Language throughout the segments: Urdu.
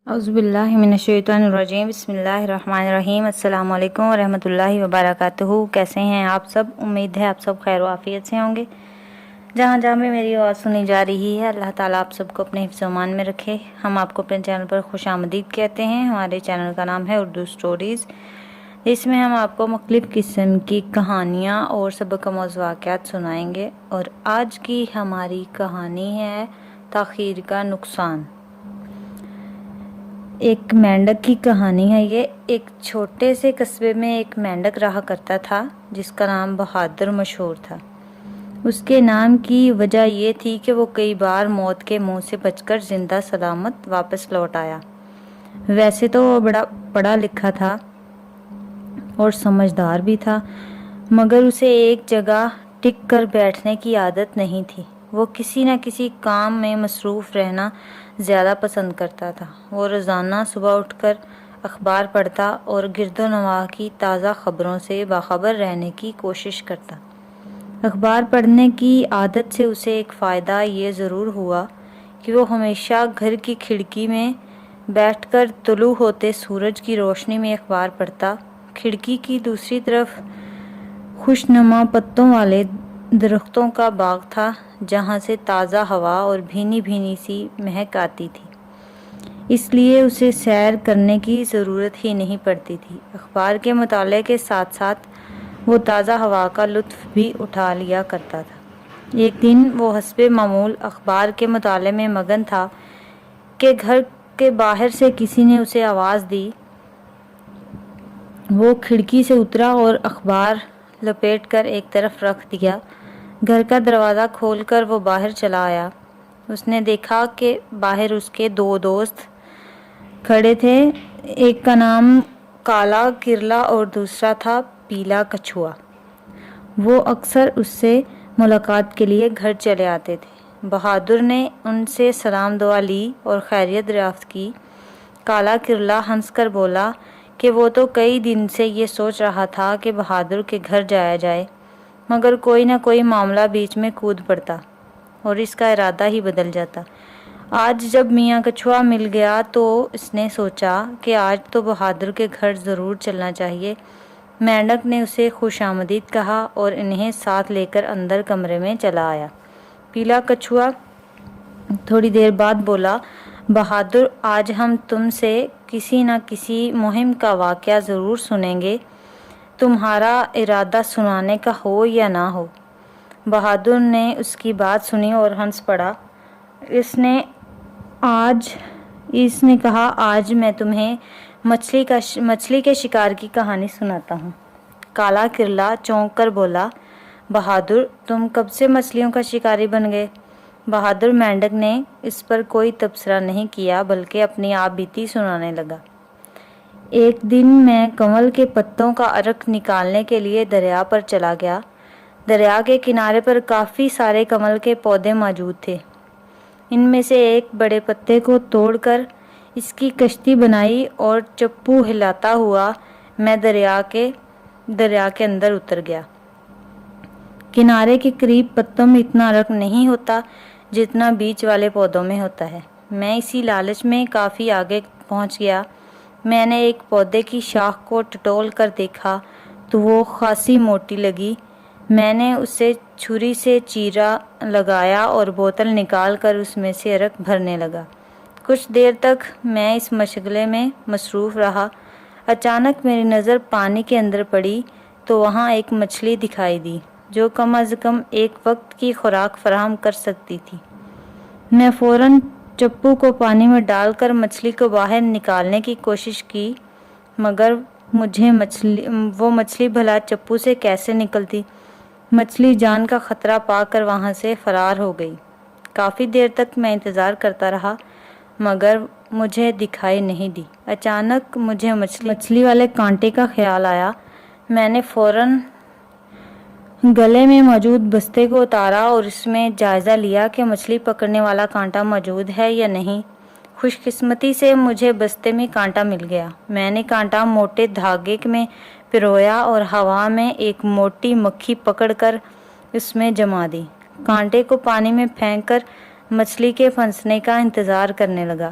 اعوذ باللہ من الشیطان الرجیم، بسم اللہ الرحمن الرحیم۔ السلام علیکم ورحمۃ اللہ وبرکاتہ۔ کیسے ہیں آپ سب؟ امید ہے آپ سب خیر و عافیت سے ہوں گے۔ جہاں جہاں بھی میری آواز سنی جا رہی ہے، اللہ تعالیٰ آپ سب کو اپنے حفظ و امان میں رکھے۔ ہم آپ کو اپنے چینل پر خوش آمدید کہتے ہیں۔ ہمارے چینل کا نام ہے اردو سٹوریز، اس میں ہم آپ کو مختلف قسم کی کہانیاں اور سبق آموز واقعات سنائیں گے، اور آج کی ہماری کہانی ہے تاخیر کا نقصان۔ ایک مینڈک کی کہانی ہے یہ۔ ایک چھوٹے سے قصبے میں ایک مینڈک رہا کرتا تھا جس کا نام بہادر مشہور تھا۔ اس کے نام کی وجہ یہ تھی کہ وہ کئی بار موت کے منہ سے بچ کر زندہ سلامت واپس لوٹ آیا۔ ویسے تو وہ بڑا پڑھا لکھا تھا اور سمجھدار بھی تھا، مگر اسے ایک جگہ ٹک کر بیٹھنے کی عادت نہیں تھی۔ وہ کسی نہ کسی کام میں مصروف رہنا زیادہ پسند کرتا تھا۔ وہ روزانہ صبح اٹھ کر اخبار پڑھتا اور گرد و نواح کی تازہ خبروں سے باخبر رہنے کی کوشش کرتا۔ اخبار پڑھنے کی عادت سے اسے ایک فائدہ یہ ضرور ہوا کہ وہ ہمیشہ گھر کی کھڑکی میں بیٹھ کر طلوع ہوتے سورج کی روشنی میں اخبار پڑھتا۔ کھڑکی کی دوسری طرف خوشنما پتوں والے درختوں کا باغ تھا، جہاں سے تازہ ہوا اور بھینی بھینی سی مہک آتی تھی، اس لیے اسے سیر کرنے کی ضرورت ہی نہیں پڑتی تھی۔ اخبار کے مطالعے کے ساتھ ساتھ وہ تازہ ہوا کا لطف بھی اٹھا لیا کرتا تھا۔ ایک دن وہ حسب معمول اخبار کے مطالعے میں مگن تھا کہ گھر کے باہر سے کسی نے اسے آواز دی۔ وہ کھڑکی سے اترا اور اخبار لپیٹ کر ایک طرف رکھ دیا۔ گھر کا دروازہ کھول کر وہ باہر چلا آیا۔ اس نے دیکھا کہ باہر اس کے دو دوست کھڑے تھے، ایک کا نام کالا کرلا اور دوسرا تھا پیلا کچھوا۔ وہ اکثر اس سے ملاقات کے لیے گھر چلے آتے تھے۔ بہادر نے ان سے سلام دعا لی اور خیریت دریافت کی۔ کالا کرلا ہنس کر بولا کہ وہ تو کئی دن سے یہ سوچ رہا تھا کہ بہادر کے گھر جایا جائے، مگر کوئی نہ کوئی معاملہ بیچ میں کود پڑتا اور اس کا ارادہ ہی بدل جاتا۔ آج جب میاں کچھوا مل گیا تو اس نے سوچا کہ آج تو بہادر کے گھر ضرور چلنا چاہیے۔ مینڈک نے اسے خوش آمدید کہا اور انہیں ساتھ لے کر اندر کمرے میں چلا آیا۔ پیلا کچھوا تھوڑی دیر بعد بولا، بہادر، آج ہم تم سے کسی نہ کسی مہم کا واقعہ ضرور سنیں گے، تمہارا ارادہ سنانے کا ہو یا نہ ہو۔ بہادر نے اس کی بات سنی اور ہنس پڑا۔ اس نے کہا، آج میں تمہیں مچھلی کے شکار کی کہانی سناتا ہوں۔ کالا کرلا چونک کر بولا، بہادر، تم کب سے مچھلیوں کا شکاری بن گئے؟ بہادر مینڈک نے اس پر کوئی تبصرہ نہیں کیا بلکہ اپنی آپ بیتی سنانے لگا۔ ایک دن میں کنول کے پتوں کا عرق نکالنے کے لیے دریا پر چلا گیا۔ دریا کے کنارے پر کافی سارے کنول کے پودے موجود تھے۔ ان میں سے ایک بڑے پتے کو توڑ کر اس کی کشتی بنائی اور چپو ہلاتا ہوا میں دریا کے اندر اتر گیا۔ کنارے کے قریب پتوں میں اتنا عرق نہیں ہوتا جتنا بیچ والے پودوں میں ہوتا ہے۔ میں اسی لالچ میں کافی آگے پہنچ گیا۔ میں نے ایک پودے کی شاخ کو ٹٹول کر دیکھا تو وہ خاصی موٹی لگی۔ میں نے اسے چھری سے چیرا لگایا اور بوتل نکال کر اس میں سے عرق بھرنے لگا۔ کچھ دیر تک میں اس مشغلے میں مصروف رہا۔ اچانک میری نظر پانی کے اندر پڑی تو وہاں ایک مچھلی دکھائی دی جو کم از کم ایک وقت کی خوراک فراہم کر سکتی تھی۔ میں فوراً چپو کو پانی میں ڈال کر مچھلی کو باہر نکالنے کی کوشش کی، مگر وہ مچھلی بھلا چپو سے کیسے نکلتی؟ مچھلی جان کا خطرہ پا کر وہاں سے فرار ہو گئی۔ کافی دیر تک میں انتظار کرتا رہا مگر مجھے دکھائی نہیں دی۔ اچانک مجھے مچھلی والے کانٹے کا خیال آیا۔ میں نے فوراً گلے میں موجود بستے کو اتارا اور اس میں جائزہ لیا کہ مچھلی پکڑنے والا کانٹا موجود ہے یا نہیں۔ خوش قسمتی سے مجھے بستے میں کانٹا مل گیا۔ میں نے کانٹا موٹے دھاگے میں پرویا اور ہوا میں ایک موٹی مکھی پکڑ کر اس میں جما دی۔ کانٹے کو پانی میں پھینک کر مچھلی کے پھنسنے کا انتظار کرنے لگا۔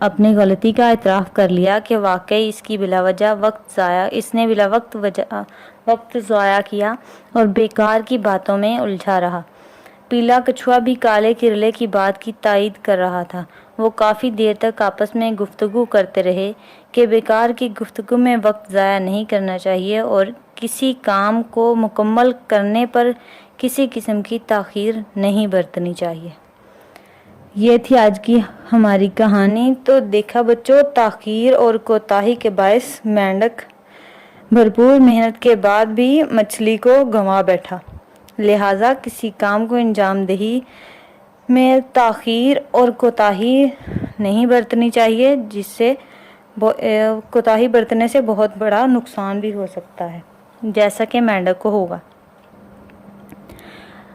اپنی غلطی کا اعتراف کر لیا کہ واقعی اس کی بلا وجہ اس نے بلا وقت ضائع کیا اور بیکار کی باتوں میں الجھا رہا۔ پیلا کچھوا بھی کالے کرلے کی بات کی تائید کر رہا تھا۔ وہ کافی دیر تک آپس میں گفتگو کرتے رہے کہ بیکار کی گفتگو میں وقت ضائع نہیں کرنا چاہیے اور کسی کام کو مکمل کرنے پر کسی قسم کی تاخیر نہیں برتنی چاہیے۔ یہ تھی آج کی ہماری کہانی۔ تو دیکھا بچوں، تاخیر اور کوتاہی کے باعث مینڈک بھرپور محنت کے بعد بھی مچھلی کو گنوا بیٹھا۔ لہٰذا کسی کام کو انجام دہی میں تاخیر اور کوتاہی نہیں برتنی چاہیے، جس سے کوتاہی برتنے سے بہت بڑا نقصان بھی ہو سکتا ہے، جیسا کہ مینڈک کو ہوگا۔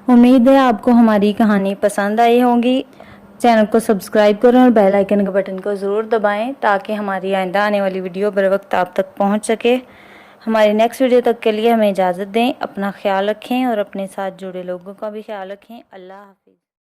امید ہے آپ کو ہماری کہانی پسند آئی ہوگی۔ چینل کو سبسکرائب کریں اور بیل آئیکن کے بٹن کو ضرور دبائیں تاکہ ہماری آئندہ آنے والی ویڈیو بر وقت آپ تک پہنچ سکے۔ ہماری نیکسٹ ویڈیو تک کے لیے ہمیں اجازت دیں۔ اپنا خیال رکھیں اور اپنے ساتھ جڑے لوگوں کا بھی خیال رکھیں۔ اللہ حافظ۔